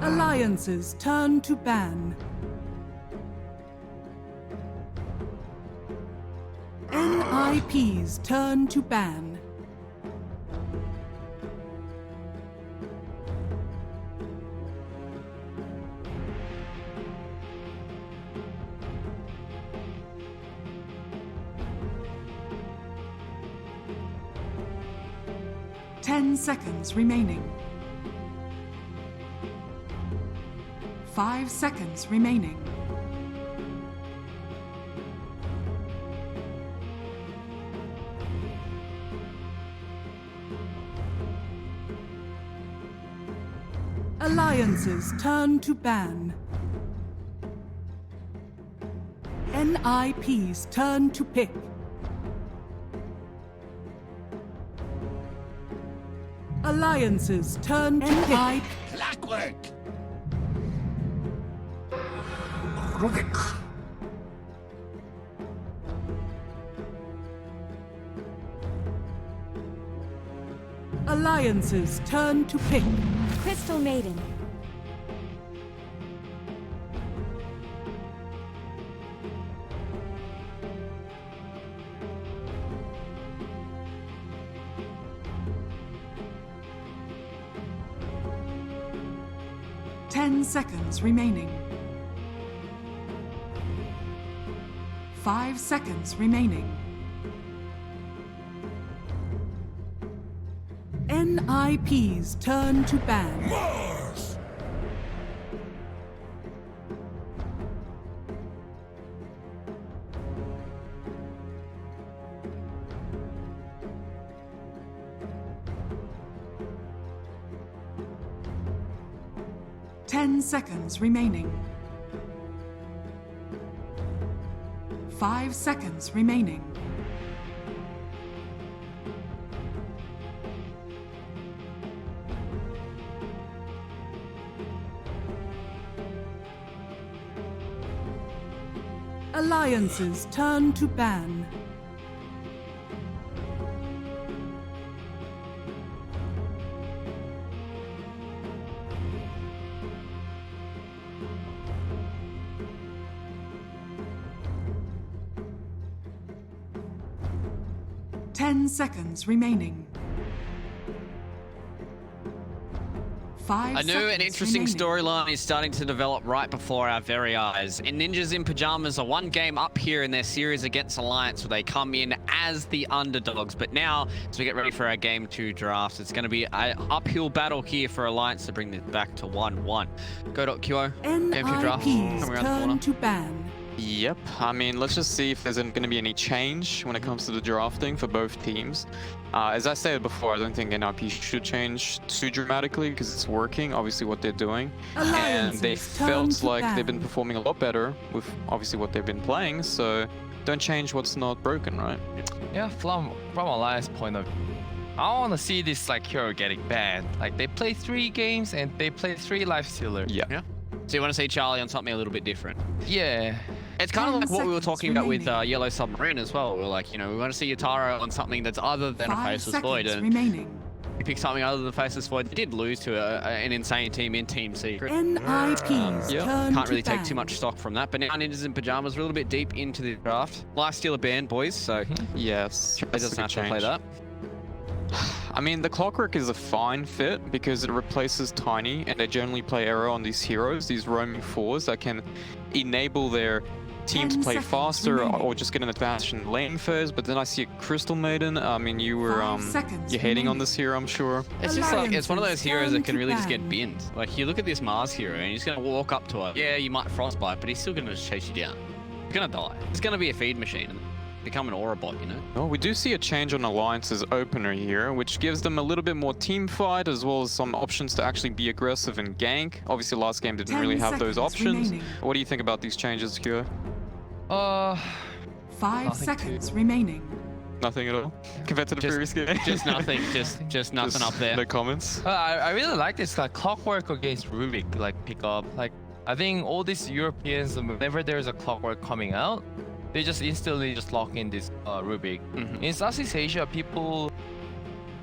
Alliances turn to ban. NIPs turn to ban. Ten seconds remaining. 5 seconds remaining. Alliances turn to ban. NIPs turn to pick. Alliances turn to pick. Clockwork! Alliances turn to pick. Crystal Maiden. Ten seconds remaining. 5 seconds remaining. NIPs turn to ban. Mars! 10 seconds remaining. 5 seconds remaining. Alliances turn to ban. Ten seconds remaining. 5 A new seconds and interesting remaining. storyline is starting to develop right before our very eyes. And Ninjas in Pyjamas are one game up here in their series against Alliance, where they come in as the underdogs. But now, as we get ready for our Game 2 draft, it's going to be an uphill battle here for Alliance to bring this back to 1-1. Go.QO, Game 2 draft, NIPs coming around the corner. turn to ban. Yep, I mean, let's just see if there's going to be any change when it comes to the drafting for both teams. As I said before, I don't think NIP should change too dramatically because it's working, obviously, what they're doing. And they Alliances turn felt to like they've ban. been performing a lot better with, obviously, what they've been playing. So don't change what's not broken, right? Yeah, from Alliance point of view, I don't want to see this like hero getting banned. Like they play 3 games and they play 3 life stealer. Yeah. Yeah. So you want to see Charlie on something a little bit different? Yeah. It's kind of 10 like what we were seconds talking about with remaining. Yellow Submarine as well. We were like, you know, we want to see Yatara on something that's other than a 5 Faceless Void. seconds And remaining. he picked something other than Faceless Void. They did lose to an insane team in Team Secret. NIPs Yeah. turn Can't to really take ban. too much stock from that. But now Ninjas in Pyjamas are a little bit deep into the draft. Lifestealer banned, boys, so Yes. he that's a doesn't good have to play change. that. I mean, the Clockwork is a fine fit because it replaces Tiny, and they generally play Arrow on these heroes, these roaming 4s that can enable their team to 10 play seconds faster remaining. or just get an advantage in lane phase. But then I see a Crystal Maiden. I mean, you were 5 seconds you're hating on remaining. this hero, I'm sure. It's just like, it's one of those Alliances heroes turn that can to really just get ban. binned. Like, you look at this Mars hero and he's going to walk up to her. Yeah, you might frostbite, but he's still going to just chase you down. You're going to die. It's going to be a feed machine and become an aura bot, you know? Well, we do see a change on Alliance's opener here, which gives them a little bit more team fight as well as some options to actually be aggressive and gank. Obviously, last game didn't 10 really have those seconds options. remaining. What do you think about these changes, Kyo? 5 Nothing seconds remaining. Nothing at all compared to the Just- previous game. Just nothing. just nothing up there. No comments. I really like this like Clockwork against Rubik like pickup. Like I think all these Europeans, whenever there's a Clockwork coming out, they just instantly just lock in this Rubik. Mhm. In Southeast Asia, people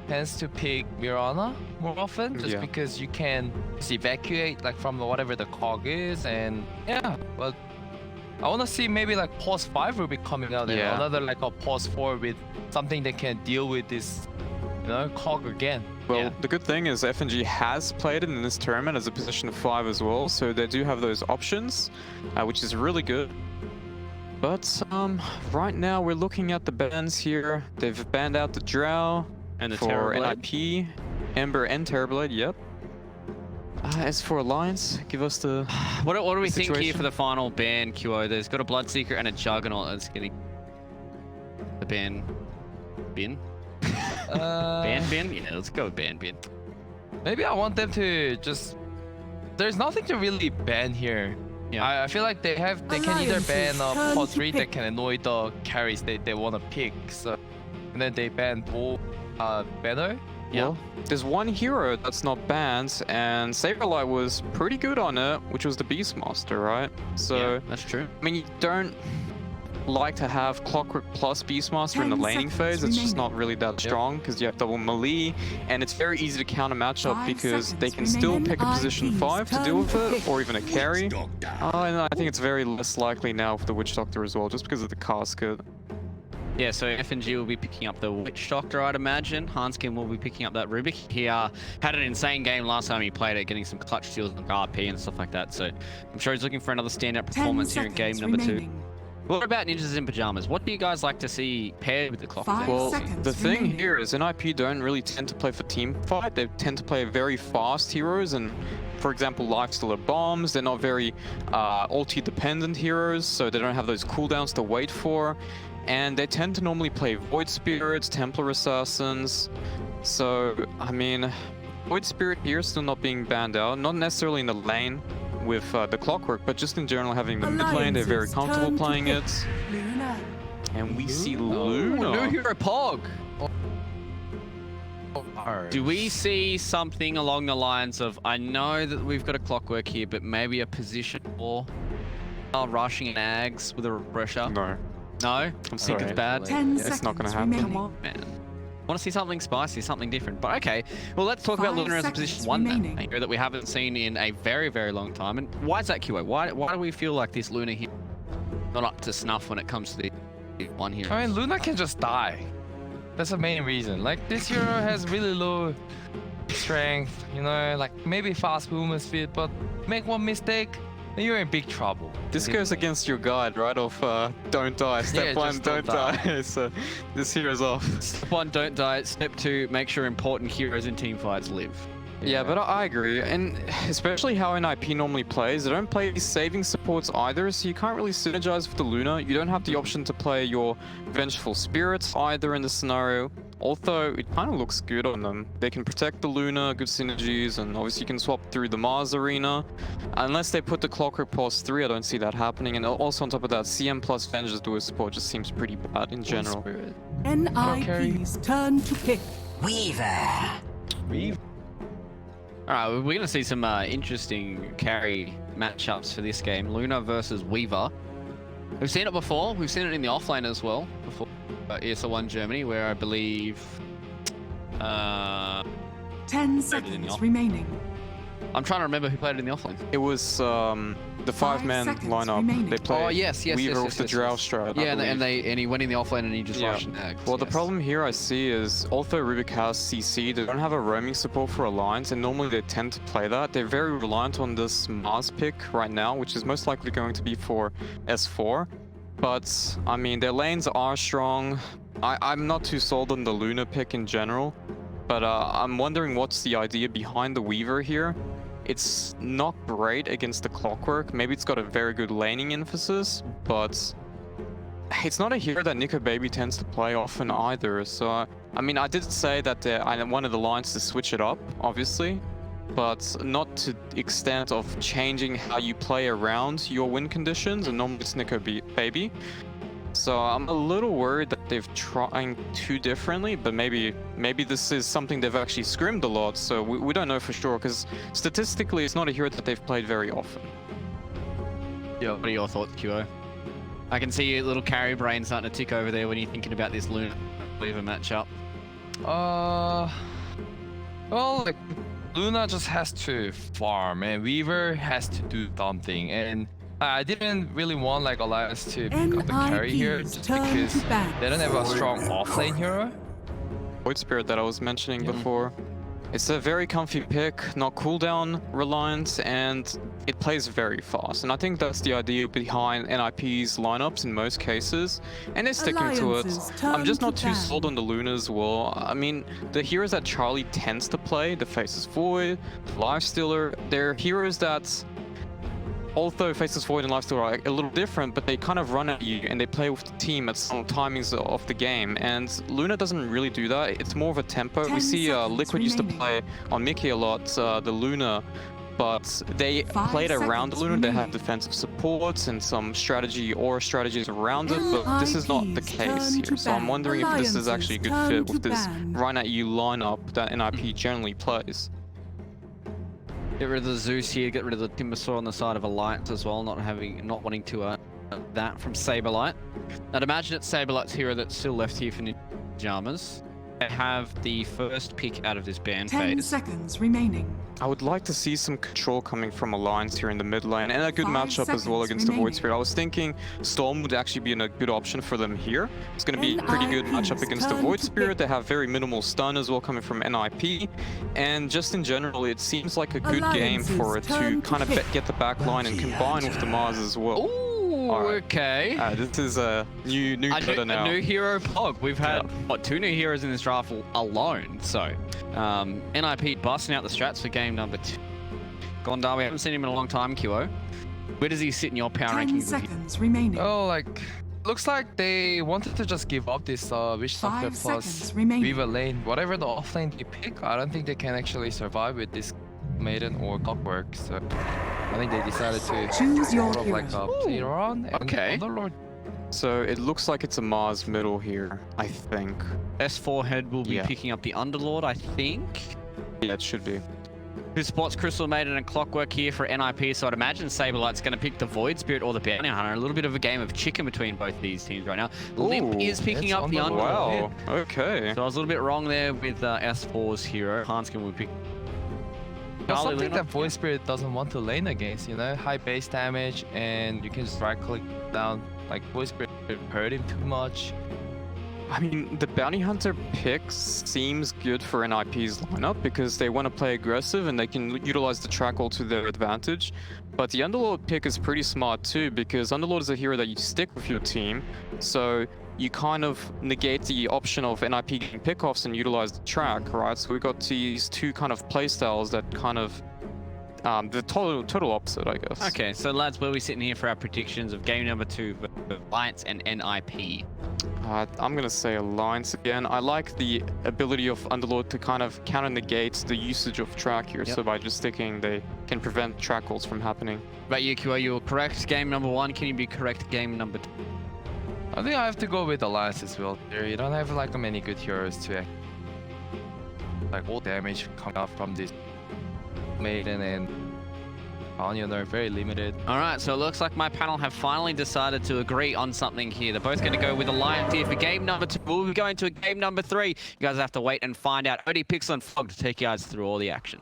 tends to pick Mirana more often, just Yeah. because you can just evacuate like from whatever the cog is, and yeah. But I want to see maybe like pause 5 will be coming out, and Yeah. another like a pause 4 with something that can deal with this, cog again. Well, Yeah. the good thing is FNG has played it in this tournament as a position 5 as well, so they do have those options, which is really good. But right now we're looking at the bans here. They've banned out the Drow And the for Terrorblade. NIP, Ember, and Terrorblade. Yep. As for Alliance, give us the What do we think here situation? for the final ban, QO? There's got a Bloodseeker and a Juggernaut that's getting the ban. Bin? Ban? Yeah, let's go with ban. Maybe I want them to just. There's nothing to really ban here. Yeah. I feel like they can either ban Alliances pause turn 3 to that pick. can annoy the carries they want to pick. So, and then they ban Banner. Yeah. Well, there's one hero that's not banned, and Saberlight was pretty good on it, which was the Beastmaster, right? So, Yeah, that's true. I mean, you don't like to have Clockwork plus Beastmaster in the 10 laning seconds phase. It's just remaining. not really that strong because you have double melee, and it's very easy to counter matchup 5 because they seconds can still remaining. pick a position IPs 5 to turn deal with to it, or even a carry. And I think it's very less likely now for the Witch Doctor as well, just because of the casket. Yeah, so FNG will be picking up the Witch Doctor, I'd imagine. Hanskin will be picking up that Rubik. He had an insane game last time he played it, getting some clutch steals and RP and stuff like that. So I'm sure he's looking for another standout 10 performance here in game seconds number 2. remaining. What about Ninjas in Pyjamas? What do you guys like to see paired with the Clockwork? 5 Well, seconds the thing remaining. here is NIP don't really tend to play for team fight. They tend to play very fast heroes, and for example, Lifestealer bombs. They're not very ulti dependent heroes, so they don't have those cooldowns to wait for. And they tend to normally play Void Spirits, Templar Assassins. So, I mean, Void Spirit here is still not being banned out. Not necessarily in the lane with the Clockwork, but just in general having the mid lane. They're very Alliances comfortable turn to playing pick. it. Luna. And we see Ooh, Luna. new hero Pog. Alright. Do we see something along the lines of, I know that we've got a Clockwork here, but maybe a position for rushing an Ags with a refresher? No, No? I'm Think sorry. it's bad? 10 it's seconds not gonna happen. remaining. Come on, man. Want to see something spicy, something different. But okay, well, let's talk about 5 Luna as a seconds position 1 then. remaining. A hero that we haven't seen in a very, very long time. And why is that, QA? Why do we feel like this Luna here not up to snuff when it comes to the one hero? I mean, Luna can just die. That's the main reason. Like, this hero has really low strength, like maybe fast movement speed, but make one mistake, then you're in big trouble. This goes against your guide, right? Of don't die. Step Yeah, 1, just don't don't die. So this hero's off. Step 1, don't die. Step 2, make sure important heroes in team fights live. Yeah, but I agree, and especially how NIP normally plays, they don't play saving supports either, so you can't really synergize with the Luna. You don't have the option to play your Vengeful Spirits either in the scenario, although it kind of looks good on them. They can protect the Luna, good synergies, and obviously you can swap through the Mars arena. Unless they put the Clockwork pause 3, I don't see that happening, and also on top of that, CM plus Vengeance dual support just seems pretty bad in general. Spirit. NIP's turn to pick. Alright, we're going to see some interesting carry matchups for this game. Luna versus Weaver. We've seen it before. We've seen it in the offlane as well. Before ESL 1 Germany, where I believe... 10 in the seconds off- remaining. I'm trying to remember who played it in the offlane. It was the 5 5-man seconds lineup. remaining. They played Oh, yes, Weaver with the Drow strat. I Yeah, believe. and he went in the offlane and he just Yeah. rushed an Ags. Well, the yes. problem here I see is, although Rubik has CC, they don't have a roaming support for Alliance, and normally they tend to play that. They're very reliant on this Mars pick right now, which is most likely going to be for S4. But, I mean, their lanes are strong. I'm not too sold on the Luna pick in general, but I'm wondering what's the idea behind the Weaver here. It's not great against the Clockwork. Maybe it's got a very good laning emphasis, but it's not a hero that Nico Baby tends to play often either. So, I mean, I did say that I wanted the lines to switch it up, obviously, but not to the extent of changing how you play around your win conditions, and normally it's Nico Baby. So I'm a little worried that they've trying too differently, but maybe this is something they've actually scrimmed a lot, so we don't know for sure, because statistically it's not a hero that they've played very often. Yeah, what are your thoughts, QO? I can see your little carry brain starting to tick over there when you're thinking about this Luna Weaver matchup. Well, like Luna just has to farm, and Weaver has to do something. And I didn't really want like Alliance to pick up the carry here, just because they don't have a strong offlane hero. Void Spirit that I was mentioning before. It's a very comfy pick, not cooldown reliant, and it plays very fast. And I think that's the idea behind NIP's lineups in most cases, and they're sticking to it. I'm just not too sold on the Luna as well. I mean, the heroes that Charlie tends to play, the Faceless Void, Lifestealer, they're heroes that, although Faceless Void and Lifestealer are a little different, but they kind of run at you and they play with the team at some timings of the game. And Luna doesn't really do that. It's more of a tempo. We see Liquid used to play on Mickey a lot, the Luna, but they played around the Luna. They have defensive supports and some strategy or strategies around it, but this is not the case here. So I'm wondering if this is actually a good fit with this run at you lineup that NIP generally plays. Get rid of the Zeus here, get rid of the Timbersaw on the side of Alliance as well, not wanting to that from Saberlight. I'd imagine it's Saberlight's hero that's still left here for Pyjamas. They have the first pick out of this ban phase. 10 seconds remaining. I would like to see some control coming from Alliance here in the mid lane, and a good matchup as well against the Void Spirit. I was thinking Storm would actually be a good option for them here. It's going to be a pretty good matchup against the Void Spirit. They have very minimal stun as well coming from NIP, and just in general, it seems like a good game for it to kind of get the back line and combine with the Mars as well. Right. Okay. This is a new cutter now. A new hero Pog. We've had, what, 2 new heroes in this draft alone. So, NIP busting out the strats for game number 2. Gondar, we haven't seen him in a long time, QO. Where does he sit in your power 10 rankings? seconds remaining. Oh, like, looks like they wanted to just give up this Wish Sucker 5 plus seconds remaining. Weaver lane. Whatever the offlane they pick, I don't think they can actually survive with this Maiden or Clockwork. So I think they decided to Choose your sort of like later on. Okay. Lord. So it looks like it's a Mars middle here, I think. S4 head will be picking up the Underlord, I think. Yeah, it should be. Who spots Crystal Maiden and Clockwork here for NIP, so I'd imagine Saberlight's going to pick the Void Spirit or the Bounty Hunter. A little bit of a game of chicken between both these teams right now. Limp is picking up the Underlord. Wow, okay. So I was a little bit wrong there with S4's hero. Hanskin will pick... That's something that Void Spirit doesn't want to lane against, you know? High base damage, and you can just right click down. Like, Void Spirit hurt him too much. I mean, the Bounty Hunter pick seems good for NIP's lineup because they want to play aggressive and they can utilize the trackle to their advantage. But the Underlord pick is pretty smart too because Underlord is a hero that you stick with your team. So you kind of negate the option of NIP getting pickoffs and utilize the track, right? So we've got these two kind of playstyles that kind of the total opposite, I guess. Okay, so lads, where are we sitting here for our predictions of game number 2 for Alliance and NIP? I'm gonna say Alliance again. I like the ability of Underlord to kind of counter negate the usage of track here. So by just sticking, they can prevent track calls from happening. Right, Yuki, are you correct? Game number 1, can you be correct game number 2? I think I have to go with Alliance as well. You don't have like many good heroes to like all damage coming out from this Maiden and Onion are very limited. Alright, so it looks like my panel have finally decided to agree on something here. They're both going to go with Alliance here for game number 2. We'll be going to a game number 3. You guys have to wait and find out. OD Pixel and Fog to take you guys through all the action.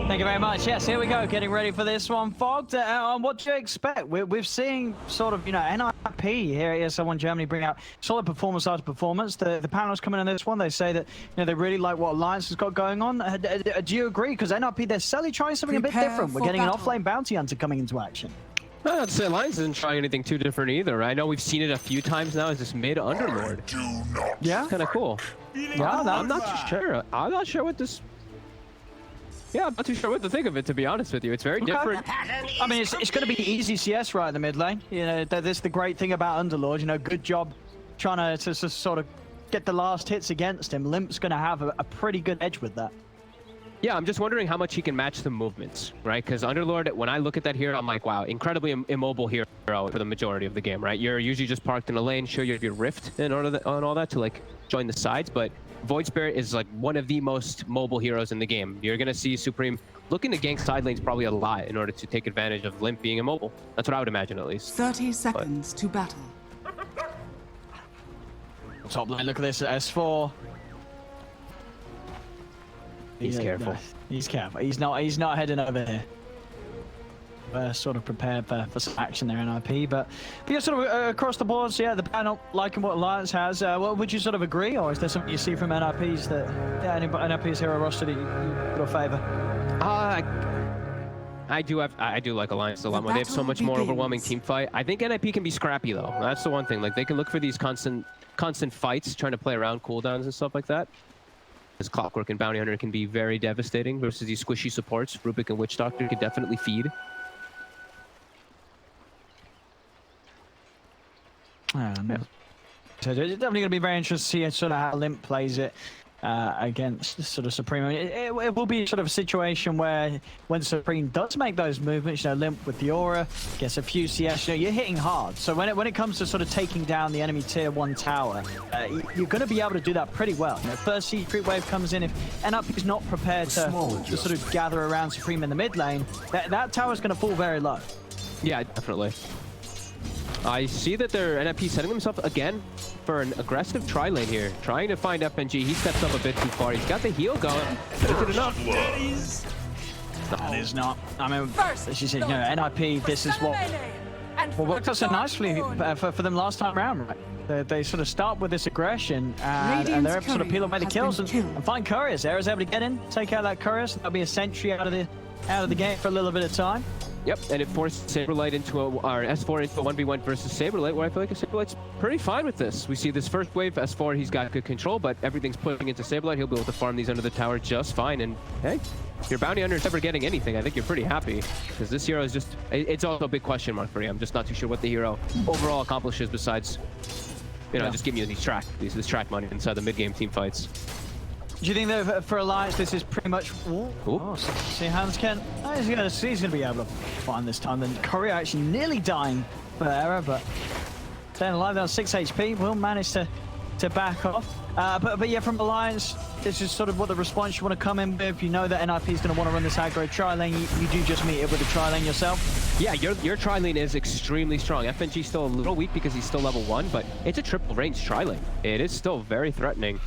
Thank you very much. Yes, here we go, getting ready for this one. Fogged, what do you expect? We've seen sort of, you know, NIP here at ESL One Germany bring out solid performance after performance. The panels coming in this one, they say that, you know, they really like what Alliance has got going on. Do you agree? Because NIP, they're suddenly trying something a bit different. We're getting an offlane bounty hunter coming into action. I'd say Alliance isn't trying anything too different either. I know we've seen it a few times now as this mid Underlord. Yeah. Kind of cool. Yeah, I'm not too sure. I'm not sure what this... Yeah, I'm not too sure what to think of it, to be honest with you. It's very different. I mean, it's going to be easy CS right in the mid lane. You know, that's the great thing about Underlord. You know, good job trying to sort of get the last hits against him. Limp's going to have a pretty good edge with that. Yeah, I'm just wondering how much he can match the movements, right? Because Underlord, when I look at that here, I'm like, wow, incredibly immobile hero for the majority of the game, right? You're usually just parked in a lane, sure you have your rift and all that to like join the sides, but Void Spirit is like one of the most mobile heroes in the game. You're gonna see Supreme looking to gank side lanes probably a lot in order to take advantage of Limp being immobile. That's what I would imagine at least. 30 seconds to battle. top lane. Look at this S4. He's careful. No, he's careful. He's not heading over here. We're sort of prepared for some action there in IP, but yeah, sort of across the board. So yeah, the panel liking what Alliance has. Well, would you sort of agree, or is there something you see from NIP's that NIP's hero roster that you put a favor? I do like Alliance a lot more. They have so much more overwhelming team fight. I think NIP can be scrappy though. That's the one thing. Like they can look for these constant fights, trying to play around cooldowns and stuff like that. Because Clockwork and Bounty Hunter can be very devastating versus these squishy supports. Rubik and Witch Doctor can definitely feed. Yeah. So it's definitely going to be very interesting to see sort of how Limp plays it against sort of Supreme. I mean, it will be sort of a situation where when Supreme does make those movements, you know, Limp with the aura gets a few CS, you know, you're hitting hard. So when it comes to sort of taking down the enemy tier 1 tower, you're going to be able to do that pretty well. You know, first secret wave comes in, if NIP is not prepared to sort of gather around Supreme in the mid lane, that tower is going to fall very low. Yeah, definitely. I see that they're NIP setting themselves again for an aggressive tri-lane here, trying to find FNG. He steps up a bit too far. He's got the heal going, but is it enough? That is not. I mean, this is, you know, NIP, this is what worked out so nicely for them last time around, right? They sort of start with this aggression and they're able to sort of peel away the kills and find couriers. Era's able to get in, take out that couriers. That'll be a sentry out of the game for a little bit of time. Yep, and it forced Saberlight into or S4 into a 1v1 versus Saberlight, where I feel like Saberlight's pretty fine with this. We see this first wave, S4, he's got good control, but everything's putting into Saberlight. He'll be able to farm these under the tower just fine. And hey, if your bounty hunter is ever getting anything, I think you're pretty happy, because this hero is just, it's also a big question mark for you. I'm just not too sure what the hero overall accomplishes besides, you know, just giving you this track money inside the mid-game team fights. Do you think that for Alliance this is pretty much... Oh, see Hans Ken? Oh, he's gonna be able to find this time. Then Courier actually nearly dying for Era, but staying alive down 6 HP, will manage to back off. But yeah, from Alliance, this is sort of what the response you want to come in with. You know that NIP is going to want to run this aggro tri-lane. You do just meet it with a tri-lane yourself. Yeah, your tri-lane is extremely strong. FNG's still a little weak because he's still level 1, but it's a triple range tri-lane. It is still very threatening.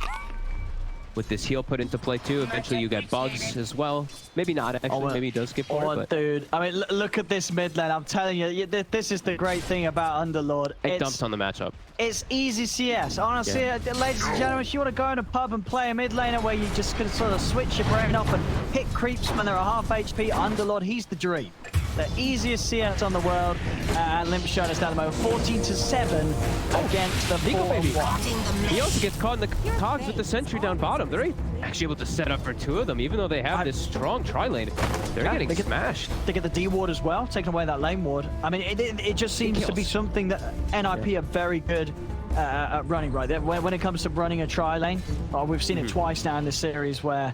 With this heal put into play too, eventually you get bugs as well. Maybe not actually, maybe he does skip for it, but... dude, I mean, look at this mid lane. I'm telling you, this is the great thing about Underlord. It dumps on the matchup. It's easy CS. Honestly, ladies and gentlemen, if you want to go in a pub and play a mid laner where you just can sort of switch your brain off and hit creeps when they're a half HP, Underlord, he's the dream. The easiest CS on the world, and Limp showing us down the moment. 14-7 against the 4-1. He also gets caught in the cogs with the sentry down bottom. They're actually able to set up for 2 of them, even though they have this strong tri-lane. They're getting smashed. They get the D ward as well, taking away that lane ward. I mean, it just seems to be something that NIP are very good at running, right? When it comes to running a tri-lane, we've seen it twice now in this series where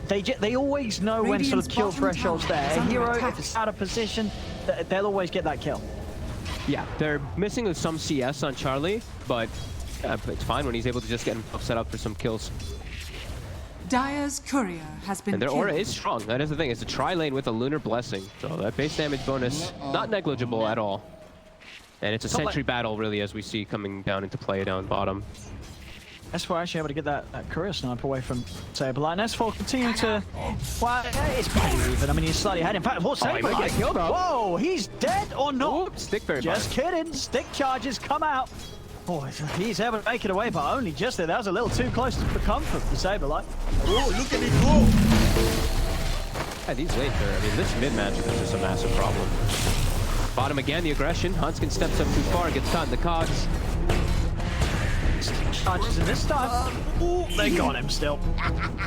they always know when sort of kill thresholds there. A hero, if it's out of position, they'll always get that kill. Yeah, they're missing some CS on Charlie, but it's fine when he's able to just get himself set up for some kills. Dire's courier has been And their killed. aura is strong. That is the thing. It's a tri-lane with a lunar blessing. So that base damage bonus, not negligible at all. And it's a sentry battle, really, as we see coming down into play down bottom. S4 actually able to get that courier snipe away from Saberlight. And S4 continue to... Well, it's pretty even. I mean, he's slightly ahead. In fact, Saberlight... Whoa, he's dead or not? Oops, stick very Just kidding. Stick charges come out. Oh, he's able to make it away, but only just there. That was a little too close for comfort for Saberlight. Oh, look at it go! Yeah, these lanes are... I mean, this mid-match is just a massive problem. Bottom again, the aggression. Hunskin steps up too far, gets caught in the cogs. Charges in this time. Ooh, they got him still.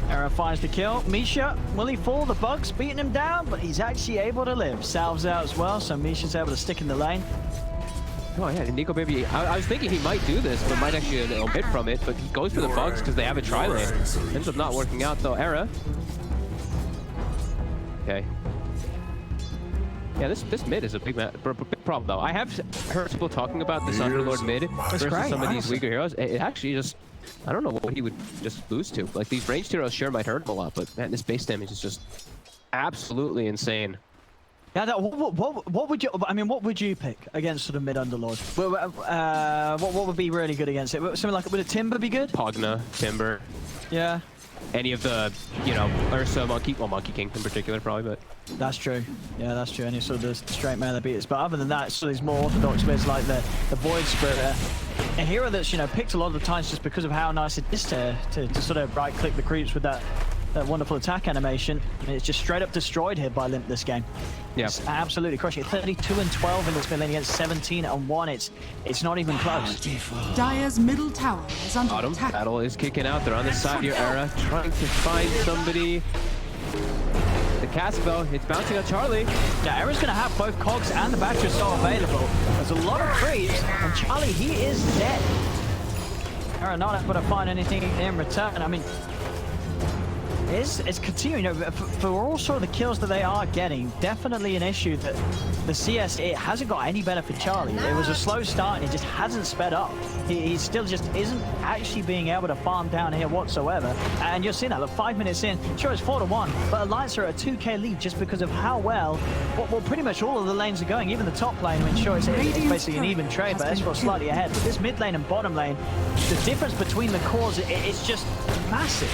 Era finds the kill. Misha, will he fall? The bug's beating him down, but he's actually able to live. Salves out as well, so Misha's able to stick in the lane. Oh yeah, Nico Baby, I was thinking he might do this, but might actually omit from it, but he goes for the bugs because they have a tri-lane. Ends up not working out though. Era. Okay. Yeah, this mid is a big problem though. I have heard people talking about this Underlord mid versus some of these weaker heroes. It actually just, I don't know what he would just lose to. Like these ranged heroes sure might hurt him a lot, but man, this base damage is just absolutely insane. Yeah, what would you? I mean, what would you pick against sort of mid underlord? What would be really good against it? Something like, would a Timber be good? Pogna, Timber, Yeah, any of the, you know, Ursa, Monkey, well, Monkey King in particular probably, but that's true. Yeah, that's true. Any sort of straight melee beaters. But other than that, so these more orthodox bids like the Void Spirit, a hero that's, you know, picked a lot of the times just because of how nice it is to sort of right click the creeps with that wonderful attack animation. I mean, it's just straight up destroyed here by Limp this game. yeah. It's absolutely crushing it. 32 and 12 in this mid lane against 17 and 1. It's not even close. Dire's middle tower is under Bottom attack. battle is kicking out. They're on the side of your era, trying to find somebody. The cast spell, it's bouncing on Charlie. Yeah, Era's gonna have both cogs and the battery still available. There's a lot of creeps, and Charlie, he is dead. Era not able to find anything in return. I mean, it's continuing, you know, for all sort of the kills that they are getting. Definitely an issue that the CS, it hasn't got any better for Charlie. It was a slow start and he just hasn't sped up. He still just isn't actually being able to farm down here whatsoever. And you're seeing that, look, 5 minutes in, sure it's 4-1, but Alliance are at a 2k lead just because of how well pretty much all of the lanes are going. Even the top lane, I mean, sure, it's basically an even trade, but S4 slightly ahead. But this mid lane and bottom lane, the difference between the cores, it's just massive.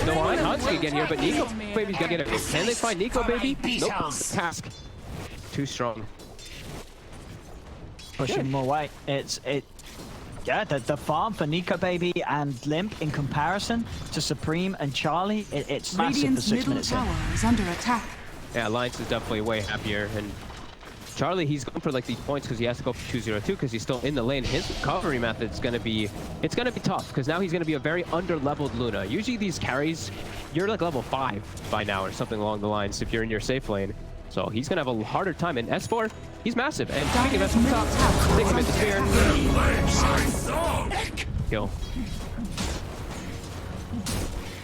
No line Husky again here, but Nico Baby's gonna get it. Can they find Nico Baby? Nope. Task. Too strong. Pushing more weight. Yeah, the farm for Nico Baby and Limp in comparison to Supreme and Charlie, it's massive for Radiant's 6 middle minutes in. tower is under attack. Yeah, Alliance is definitely way happier, and Charlie, he's going for like these points because he has to go for 2-0-2 because he's still in the lane. His recovery method's gonna be, it's gonna be tough because now he's gonna be a very under-leveled Luna. Usually these carries, you're like level 5 by now or something along the lines if you're in your safe lane. So he's gonna have a harder time. And S4, he's massive. And speaking of S4 top, take him in the spear. Kill.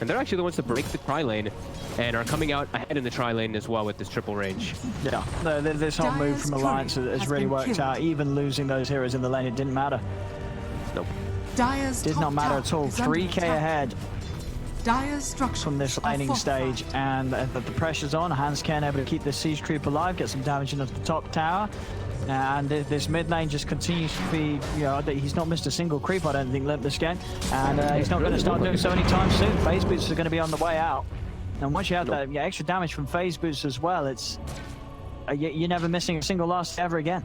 And they're actually the ones to break the tri-lane and are coming out ahead in the tri-lane as well with this triple range. Yeah, this whole move from Alliance has really worked out. Even losing those heroes in the lane, it didn't matter. Nope. Dire's Did not matter at all. 3k ahead Dire's structure from this laning stage, and the pressure's on. Hanscan able to keep the siege creep alive, get some damage into the top tower. And this mid lane just continues to be, you know, he's not missed a single creep, I don't think, Limp this game. And he's not going to start doing so anytime soon. Phase boots are going to be on the way out. And once you have that extra damage from phase boots as well, it's you're never missing a single loss ever again.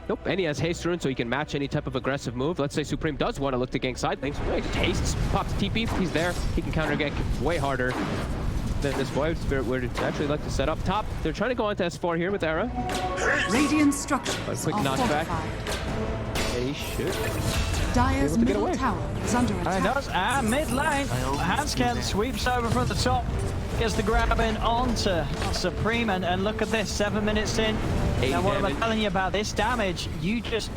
Nope, and he has haste rune, so he can match any type of aggressive move. Let's say Supreme does want to look to gank side lanes. He just hastes, pops TP, he's there. He can counter gank way harder than this Void Spirit would actually like to set up top. They're trying to go onto S4 here with Era. Radiant structures A quick are knockback. fortified. They should. Dire's able to get middle away. tower is under And it attack. does, and mid lane, Hanscan sweeps over from the top, gets the grab in onto Supreme, and look at this, 7 minutes in. Now what am I telling you about this damage? You just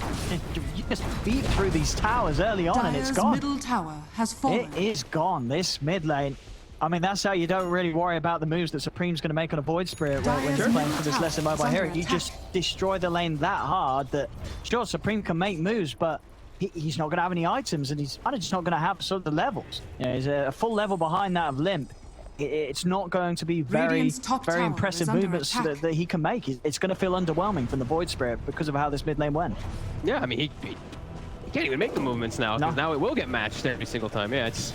beat through these towers early on, and it's Dire's gone. middle tower has fallen. It is gone, this mid lane. I mean, that's how you don't really worry about the moves that Supreme's going to make on a Void Spirit when you're playing for this less immobile hero. You just destroy the lane that hard that, sure, Supreme can make moves, but he's not going to have any items, and he's kind of just not going to have sort of the levels. You know, he's a full level behind that of Limp. It's not going to be very impressive movements that he can make. It's going to feel underwhelming from the Void Spirit because of how this mid lane went. Yeah, I mean, he can't even make the movements now, because now it will get matched every single time. Yeah, it's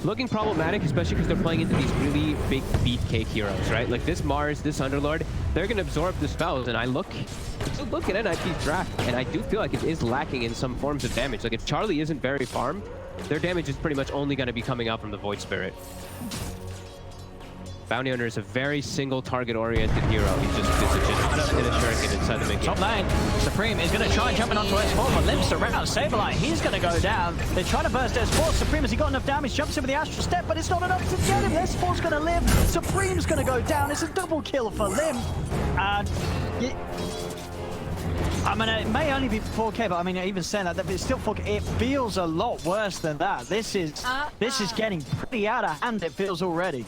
looking problematic, especially because they're playing into these really big beefcake heroes, right? Like this Mars, this Underlord, they're going to absorb the spells, and I look at NIP's draft, and I do feel like it is lacking in some forms of damage. Like if Charlie isn't very farmed, their damage is pretty much only going to be coming out from the Void Spirit. Bounty Hunter is a very single target-oriented hero. He's just hit a shuriken inside the mid game. Top lane, Supreme is going to try jumping onto S4, but Limp's around. Saberlight, he's going to go down. They're trying to burst S4. Supreme, has he got enough damage? Jumps in with the Astral Step, but it's not enough to get him. S4's going to live. Supreme's going to go down. It's a double kill for Limp. And I mean, it may only be 4k, but I mean, even saying that, it's still 4k. It feels a lot worse than that. This is getting pretty out of hand, it feels already.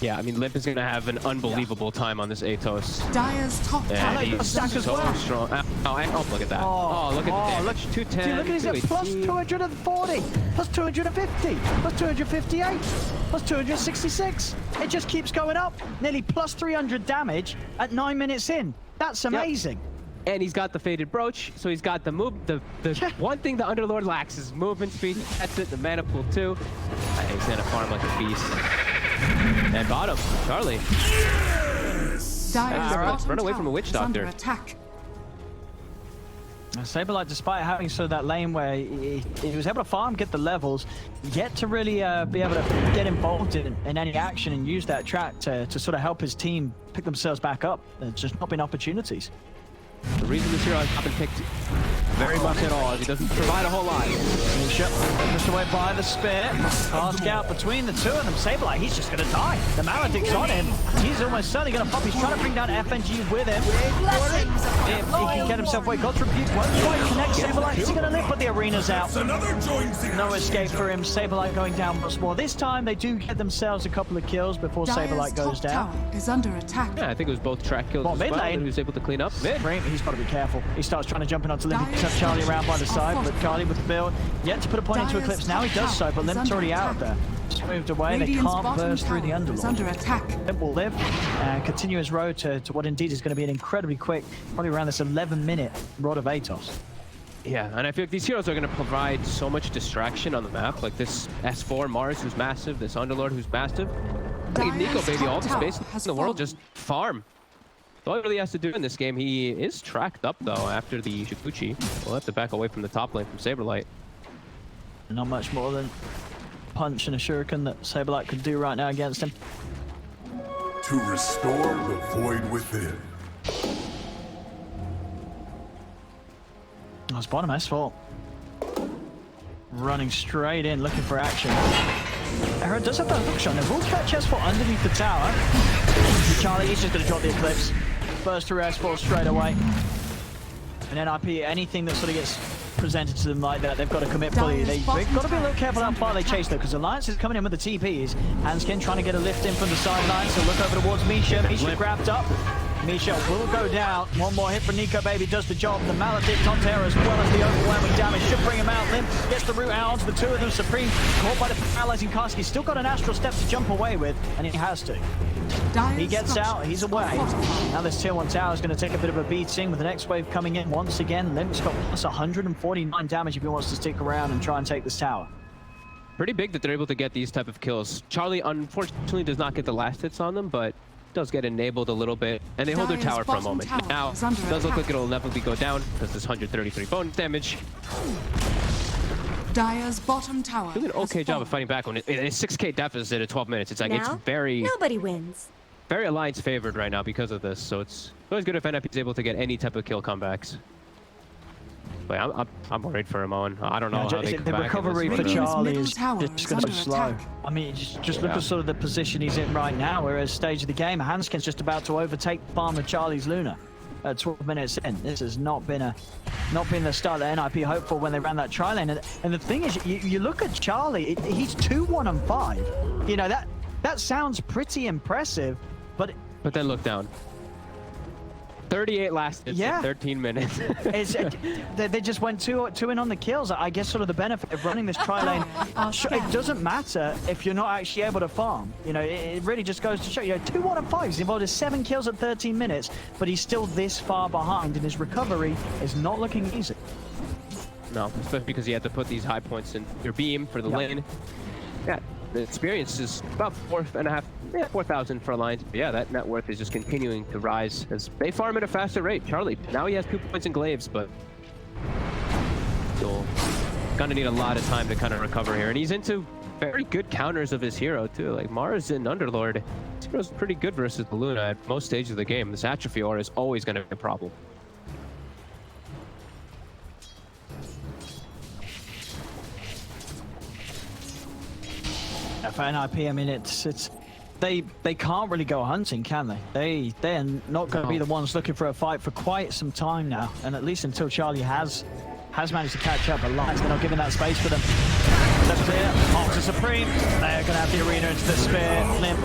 Yeah, I mean, Limp is going to have an unbelievable time on this Atos. Dire's top And tower he's is under so attack. strong. Oh, look at that. Oh, look at the damage. 210. Dude, look at his plus 240, plus 250, plus 258, plus 266. It just keeps going up. Nearly plus 300 damage at 9 minutes in. That's amazing. And he's got the faded brooch, so he's got the move. The one thing the Underlord lacks is movement speed. That's it. The mana pool too. He's gonna farm like a beast. And bottom, Charlie. Run away from a witch doctor. Under attack. Saberlight, despite having sort of that lane where he was able to farm, get the levels, yet to really be able to get involved in any action and use that track to sort of help his team pick themselves back up. There's just not been opportunities. The reason this hero has not been picked very much at all is he doesn't provide a whole lot. Misha pushed away by the spear. Task out between the two of them. Saberlight, he's just going to die. The Maledict's on him. He's almost certainly going to pop. He's trying to bring down FNG with him. If he can get himself away, God's Rebuke won't quite connect Saberlight. Is he going to live? But the arena's out. No escape for him. Saberlight going down once more. This time they do get themselves a couple of kills before Saberlight goes down. Tower is under attack. Yeah, I think it was both track kills as well that he was able to clean up. He's got to be careful. He starts trying to jump in onto Limp. He picks up Charlie around by the side, but Charlie with the build. Yet to put a point into Eclipse. Now he does so, but Limp's already out there. Just moved away. They can't burst through the Underlord. Under attack. Limp will live and continue his road to what indeed is going to be an incredibly quick, probably around this 11-minute Rod of Atos. Yeah, and I feel like these heroes are going to provide so much distraction on the map. Like this S4 Mars, who's massive, this Underlord, who's massive. Like Nico, baby, all the space in the world, just farm. All he really has to do in this game, he is tracked up, though, after the Shikuchi. We'll have to back away from the top lane from Saberlight. Not much more than punch and a shuriken that Saberlight could do right now against him. To restore the void within. That's bottom S4. Running straight in, looking for action. Era does have that hook shot. Now, will catch S4 underneath the tower. Charlie, he's just going to drop the Eclipse. Burst through S4 straight away. And NIP, anything that sort of gets presented to them like that, they've got to commit fully. They've got to be a little careful how far they chase, though, because Alliance is coming in with the TPs. Hanskin trying to get a lift in from the sideline, so look over towards Misha. Misha grabbed up. Misha will go down. One more hit for Nico, baby, does the job. The Maledict on Terra, as well as the overwhelming damage, should bring him out. Limp gets the root out onto the two of them. Supreme caught by the paralyzing cast. He's still got an astral step to jump away with, and he has to. He gets out, he's away. Now this tier 1 tower is going to take a bit of a beating with the next wave coming in once again. Limp's got plus 149 damage if he wants to stick around and try and take this tower. Pretty big that they're able to get these type of kills. Charlie, unfortunately, does not get the last hits on them, but does get enabled a little bit, and they hold their tower for a moment. Now, it does look like it'll inevitably go down because this 133 bonus damage. Dire's bottom tower. Doing an okay job of fighting back on it. It's 6k deficit at 12 minutes. It's like now, it's very nobody wins. Very Alliance favored right now because of this. So it's always good if NIP is able to get any type of kill comebacks. But I'm worried for him, Owen. I don't know how they come the back recovery for Charlie is just going to be slow. I mean, just look at sort of the position he's in right now. Whereas stage of the game, Hanskin's just about to overtake farm of Charlie's Luna. 12 minutes in. This has not been the start that NIP hoped for when they ran that tri-lane. And the thing is, you look at Charlie, he's 2-1-5. You know, that sounds pretty impressive, but then look down. 38 lasted in 13 minutes. They just went two in on the kills. I guess sort of the benefit of running this tri-lane, it doesn't matter if you're not actually able to farm. You know, it really just goes to show, 2-1-5. He's involved in 7 kills at 13 minutes, but he's still this far behind, and his recovery is not looking easy. No, especially because he had to put these high points in your beam for the lane. Yeah, the experience is about 4,000 for Alliance. But yeah, that net worth is just continuing to rise as they farm at a faster rate. Charlie, now he has 2 points in glaives, but still gonna need a lot of time to kind of recover here. And he's into very good counters of his hero too. Like Mars and Underlord, this hero's pretty good versus the Luna at most stages of the game. This atrophy aura is always gonna be a problem. For NIP, I mean, they can't really go hunting, can they? They're not going to be the ones looking for a fight for quite some time now, and at least until Charlie has managed to catch up. Alliance, they're not giving that space for them. That's clear. to Supreme. They're going to have the arena into the spear. Limp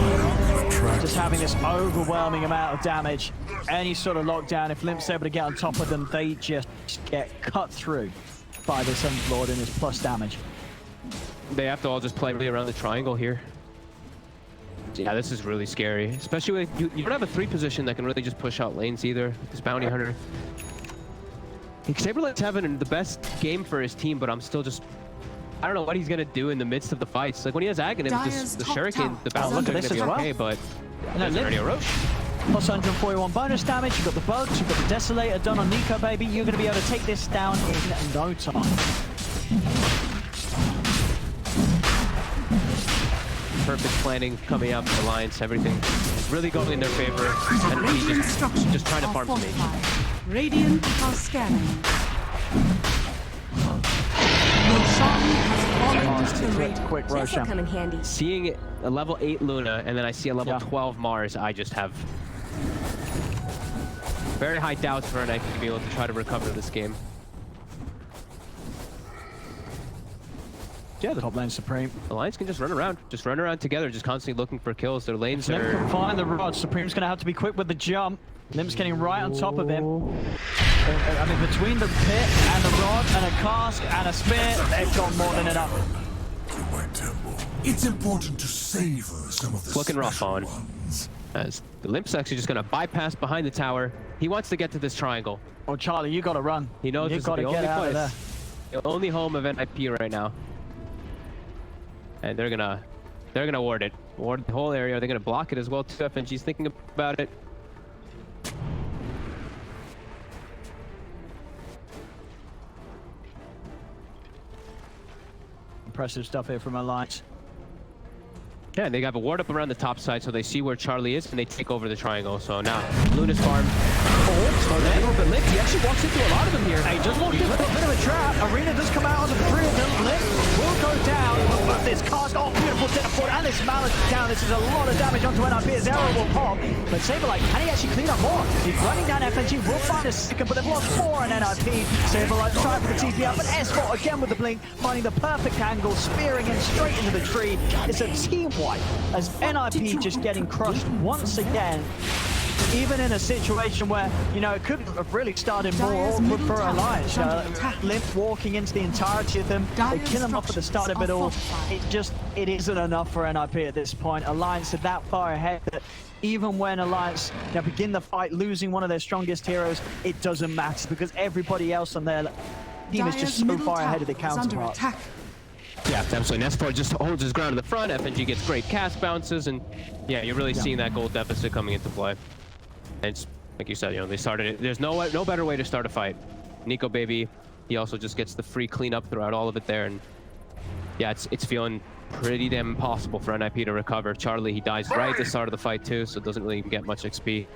just having this overwhelming amount of damage. Any sort of lockdown, if Limp's able to get on top of them, they just get cut through by this Lord and his plus damage. They have to all just play really around the triangle here. Yeah, this is really scary. Especially when you don't have a 3 position that can really just push out lanes either. This Bounty Hunter. Saberlight's having the best game for his team, but I'm still just... I don't know what he's going to do in the midst of the fights. Like when he has Aghanim, just the Shuriken, the bounce are going to be okay, but... There's already a Roche. Plus 141 bonus damage, you've got the bugs, you've got the Desolator done on Nico, baby. You're going to be able to take this down in no time. Perfect planning coming up, Alliance, everything really going in their favor. And he just trying to farm some mage. Radiant are scanning. Roshan has fallen to Radiant. Quick This will Roshan. come in handy. Seeing a level 8 Luna and then I see a level 12 Mars, I just have very high doubts for an to be able to try to recover this game. Yeah, the top lane Supreme. Alliance can just run around together, just constantly looking for kills. Their lanes Limp are... can find the rod. Supreme's going to have to be quick with the jump. Limp's getting right on top of him. I mean, between the pit and the rod and a cask and a spear, they've got more than enough. To my temple. It's important to savor some of the Looking rough special on. ones. As the Limp's actually just going to bypass behind the tower. He wants to get to this triangle. Oh, Charlie, you got to run. He knows You've this got is to the get only out of there. place. The only home of NIP right now. And they're gonna ward it. Ward the whole area. They're gonna block it as well too. FNG's thinking about it. Impressive stuff here from Alliance. Yeah, they have a ward up around the top side so they see where Charlie is and they take over the triangle. So now Luna's farm. Oh, a little bit Limp. He actually walks into a lot of them here. He just walked into a bit of a trap. Arena does come out on the 3 of them. Limp will go down. But this cast, oh, beautiful death forward, and this Malice down. This is a lot of damage onto NIP as Arrow will pop. But Saberlight, can he actually clean up more? He's running down FNG, will find a second, but they've lost 4 on NIP. Saberlight trying for the TP up, but S4 again with the blink, finding the perfect angle, spearing him straight into the tree. It's a team wipe as NIP just getting crushed once again. Even in a situation where, you know, it could have really started more awkward for Alliance. Limp walking into the entirety of them. They kill him off at the start of it all. It isn't enough for NIP at this point. Alliance are that far ahead that even when Alliance begin the fight losing one of their strongest heroes, it doesn't matter because everybody else on their team is just so far ahead of the counterpart. Yeah, absolutely. Nespor just holds his ground in the front. FNG gets great cast bounces, and yeah, you're really seeing that gold deficit coming into play. And it's, like you said, you know, they started it. There's no better way to start a fight. Nico, baby, he also just gets the free cleanup throughout all of it there, and yeah, it's feeling pretty damn impossible for NIP to recover. Charlie, he dies right at the start of the fight too, so doesn't really even get much XP.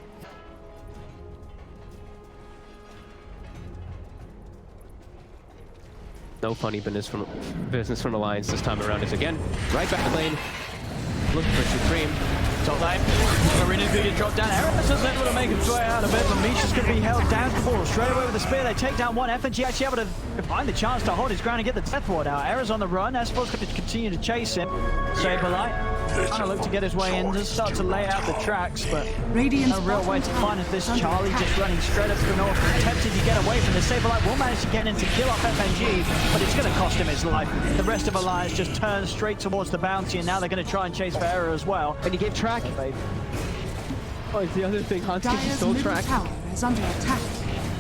No funny business from Alliance this time around. Is again right back the lane, looking for Supreme. Top lane, Arena being dropped down. Erebus is able to make his way out of it, but Misha's going to be held down to the ball. Straight away with the spear, they take down one. FNG actually able to find the chance to hold his ground and get the death ward out. Era's on the run. S4's going to continue to chase him. Saberlight trying to look to get his way in, just start to lay out the tracks, but no real way to find it. This Charlie just running straight up to the north, attempting to get away from the Saberlight. Will manage to get in to kill off FNG, but it's going to cost him his life. The rest of Alliance just turns straight towards the bounty, and now they're going to try and chase for Era as well. And he gave track. Oh, it's the other thing. Hanski stole track. Tower is under attack.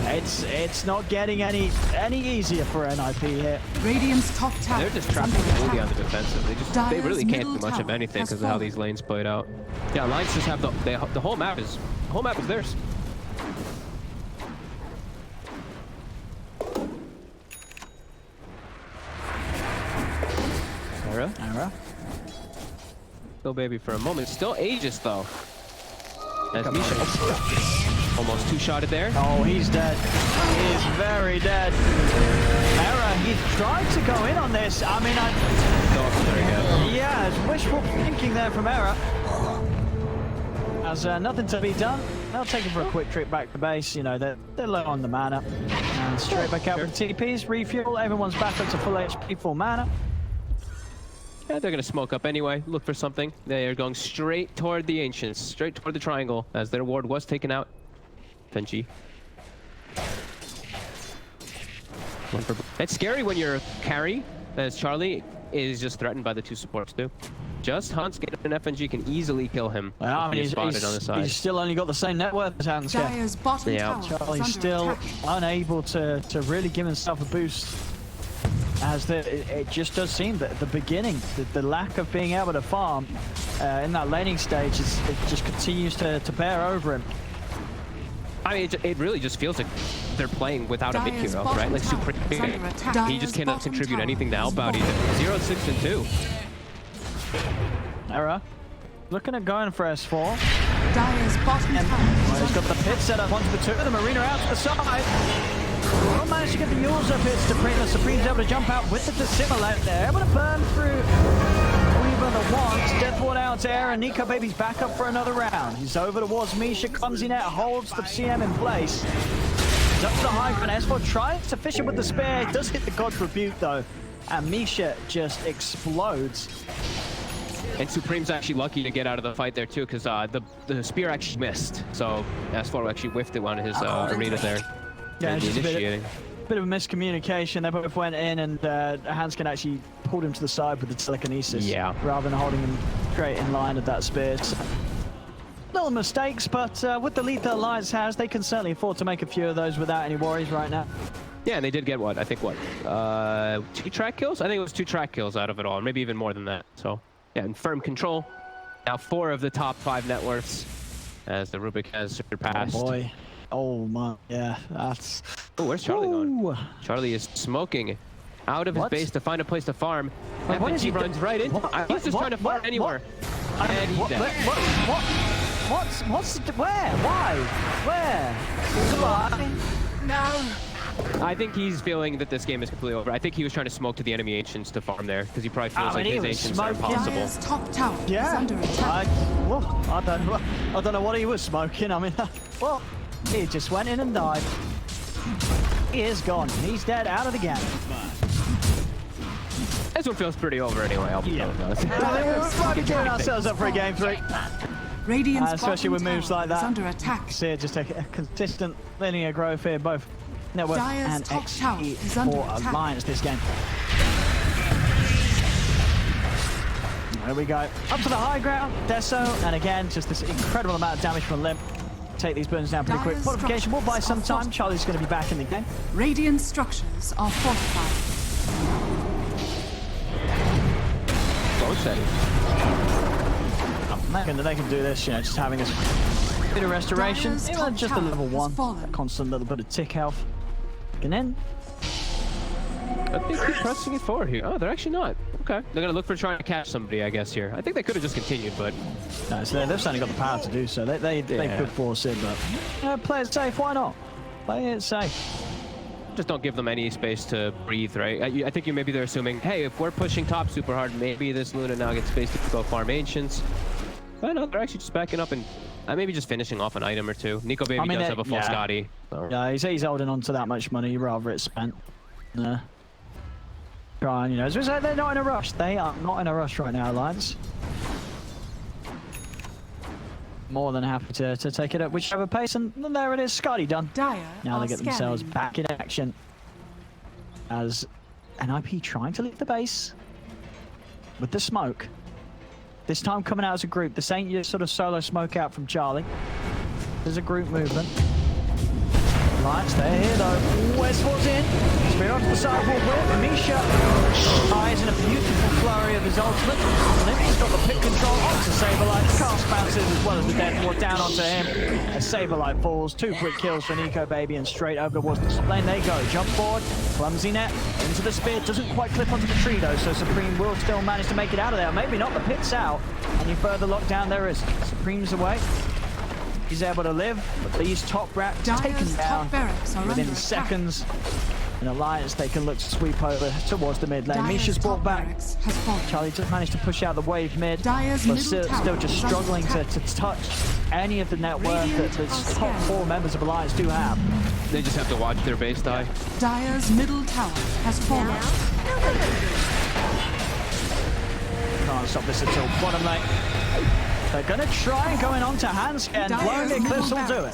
It's not getting any easier for NIP here. Radiant's top tower. They're just trapping fully on the defensive. They really can't do much of anything because of how these lanes played out. Yeah, Alliance just have the whole map is theirs. Era. Go baby for a moment. Still Aegis though. As Misha almost two-shotted there. Oh, he's dead. He is very dead. Era, he tried to go in on this. I mean, yeah, it's wishful thinking there from Era. Has nothing to be done. They'll take him for a quick trip back to base. You know, they're low on the mana. And straight back out with TPs, refuel. Everyone's back up to full HP, full mana. Yeah, they're gonna smoke up anyway. Look for something. They are going straight toward the Ancients, straight toward the triangle, as their ward was taken out. Fenji. It's scary when your carry, as Charlie, is just threatened by the 2 supports too. Just Hans getting an FNG can easily kill him. Well, I mean, he's spotted on the side. he's still only got the same net worth as Hans. Dire's bottom Yeah. tower Charlie's is under still attack. unable to really give himself a boost. As it just does seem that at the beginning, the lack of being able to farm in that laning stage, it just continues to bear over him. I mean, it really just feels like they're playing without a mid Dire's hero, bottom right? Like tower Super. is under attack. He just Dire's cannot bottom contribute tower anything to has help out fallen. either. 0, 6, and 2. Error. Looking at going for S4. Dire's bottom And tower well, is he's got under the pit set up onto the 2 of them. Marina out to the side. Well, managed to get the Yulza pits to bring the Supreme's able to jump out with the dissimilate. They're able to burn through Weaver the once. Deathward out to Aaron. Nico Baby's back up for another round. He's over towards Misha. Clumsy net holds the CM in place. He's up to the high ground. S4 tries to fish it with the spear. He does hit the God's Rebuke though. And Misha just explodes. And Supreme's actually lucky to get out of the fight there too, because the spear actually missed. So S4 actually whiffed it on his arena there. Yeah, And it's just a initiating. bit of a miscommunication. They both went in and Hanskin actually pulled him to the side with the telekinesis. Yeah. Rather than holding him straight in line with that spear. So, little mistakes, but with the lead that Alliance has, they can certainly afford to make a few of those without any worries right now. Yeah, and they did get what? I think what? 2 track kills? I think it was 2 track kills out of it all, maybe even more than that. So, yeah, in firm control. Now 4 of the top 5 net worths as the Rubik has surpassed. Oh boy. Oh my, yeah, that's... Oh, where's Charlie Ooh. going? Charlie is smoking out of his What? base to find a place to farm. Wait, what is FNG he runs right into what? He's just What? trying to farm What? anywhere. I And mean, he's dead. what's where? Why? Where? Why? No. I think he's feeling that this game is completely over. I think he was trying to smoke to the enemy Ancients to farm there, because he probably feels like he his was Ancients are smoking. impossible. Dire's top tower is Yeah, under attack. I don't know what he was smoking. I mean, well, he just went in and died. He is gone. He's dead, out of the game. This one feels pretty over anyway. I'll be honest. We're finally gearing ourselves up for a game 3. Radiant's Especially with bottom moves tower like that. is under attack. See, just a consistent linear growth here, both network Dire's and top tower is under XP for attack. Alliance this game. There we go. Up to the high ground, Deso, and again, just this incredible amount of damage from Limp. Take these burns down pretty quick. Dire's Fortification will buy some time. Charlie's going to be back in the game. Radiant structures are fortified. Both settings. They can do this, you know, just having this bit of restoration. Dire's Even top just a tower level has 1. fallen. A constant little bit of tick health. And then, But they keep pressing it forward here. Oh, they're actually not. Okay. They're going to look for trying to catch somebody, I guess, here. I think they could have just continued, but... no, so they've certainly got the power to do so. They could force it, but play it safe. Why not? Play it safe. just don't give them any space to breathe, right? I think maybe they're assuming, hey, if we're pushing top super hard, maybe this Luna now gets space to go farm Ancients. But no, they're actually just backing up and maybe just finishing off an item or two. Nico Baby does have a full Scotty. So. Yeah, he's holding on to that much money, rather it's spent. Trying, you know, as we say, they're not in a rush. They are not in a rush right now, Alliance. More than happy to take it at whichever pace, and there it is, Scotty done. Dire Now they are get themselves scanning. back in action. As NIP trying to leave the base with the smoke. This time coming out as a group. This ain't your sort of solo smoke out from Charlie. There's a group movement. Alliance, they're here though. Westfall's in. Spear onto the sidewalk with Misha. Eyes in a beautiful flurry of his ultimate. Limp's got the pit control onto Saberlight. Cast bounces as well as the death ward down onto him. As Saberlight falls. 2 quick kills for Nico Baby and straight over towards the top lane they go. Jump forward. Clumsy net into the spear. Doesn't quite clip onto the tree though, so Supreme will still manage to make it out of there. Maybe not. The pit's out. Any further lockdown there is. Supreme's away. He's able to live, but these top racks taken Dire's down top barracks are within under attack. seconds. In Alliance, they can look to sweep over towards the mid lane. Dire's Misha's brought top back. barracks has fallen. Charlie just managed to push out the wave mid, Dire's but middle still tower just is under struggling to attack. touch any of the net worth that Radiant the are top scanning. 4 members of Alliance do have. They just have to watch their base die. Dire's middle tower has fallen. stop this at all. Bottom lane. They're gonna try and going on to Handscan. Blowing the Eclipse will do it.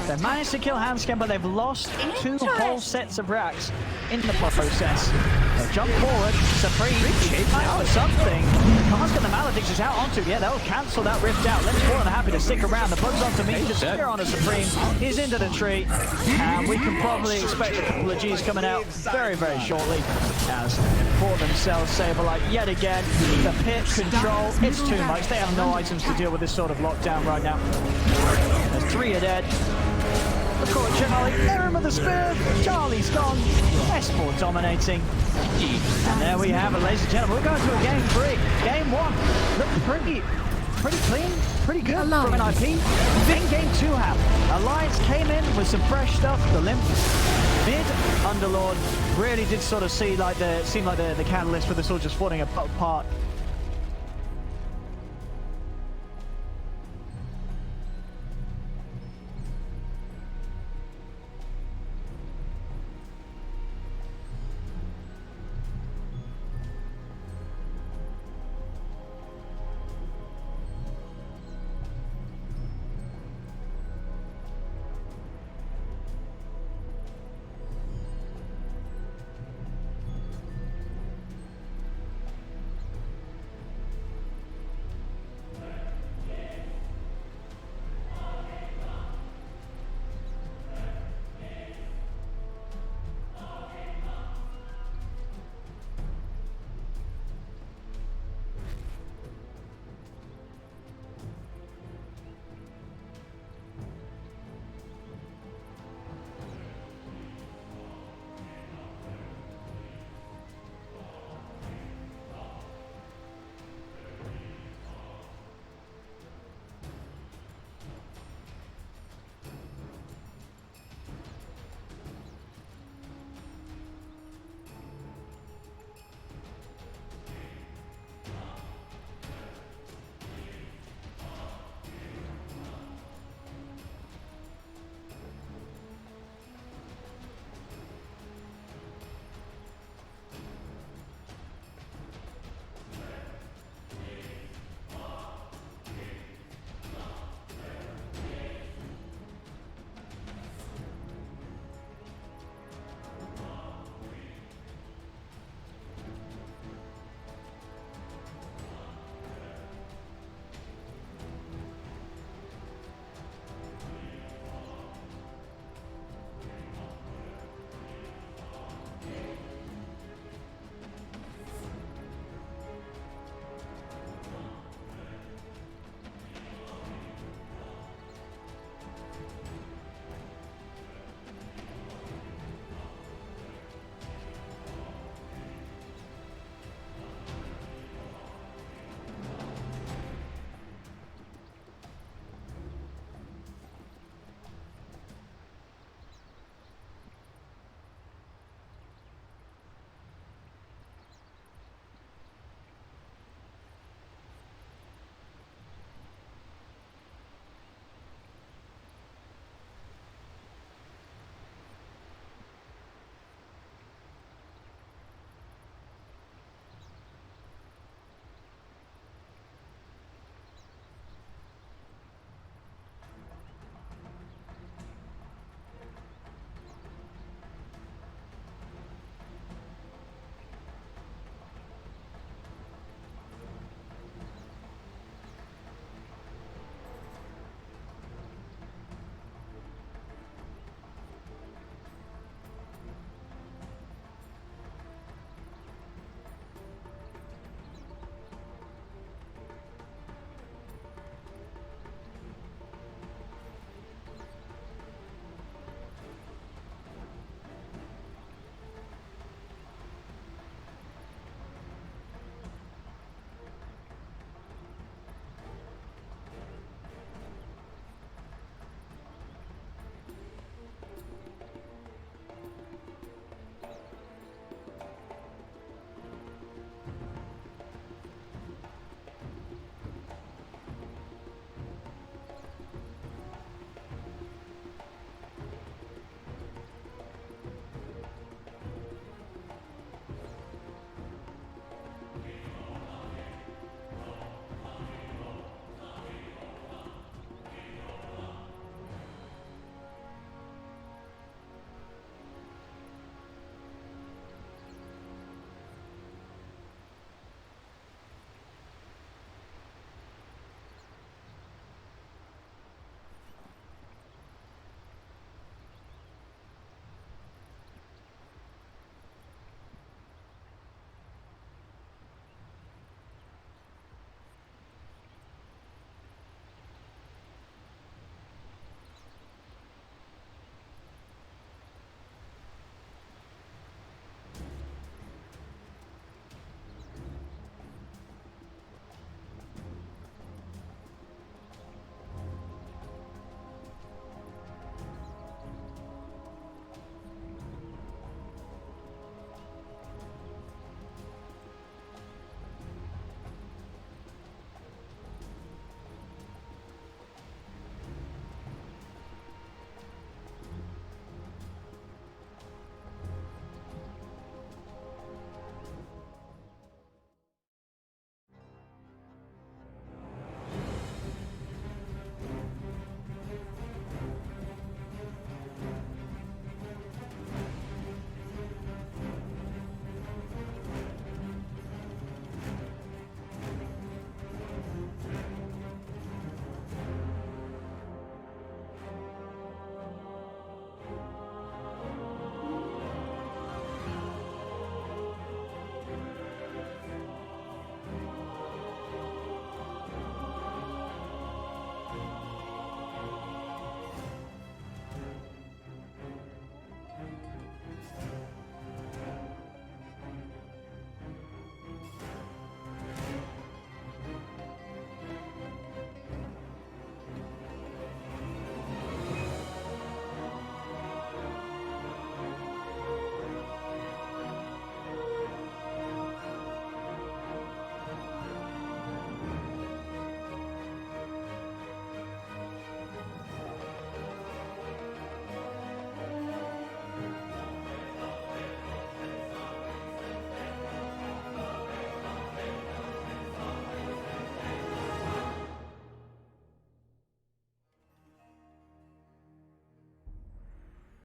They managed to kill Handscan, but they've lost 2 whole sets of racks in the process. They jump forward. Supreme tries for something. Can't get the Maledictus out onto. Yeah, they'll cancel that rift out. Let's Fallen are happy to stick around. The bug's onto me. Just here on a Supreme. He's into the tree. And we can probably expect a couple of G's coming out very, very shortly. As for themselves, Saberlight yet again. The pit control. It's too much. They have no items to deal with this sort of lockdown right now. There's 3 are dead. Of course, Charlie, Aaron with the spear. Charlie's gone. S4 dominating. And there we have it, ladies and gentlemen. We're going to a game 3. Game 1. Looked pretty clean, pretty good from an IP. Then game 2 happened. Alliance came in with some fresh stuff. The Limp mid Underlord really did sort of seem like the catalyst for this all just falling apart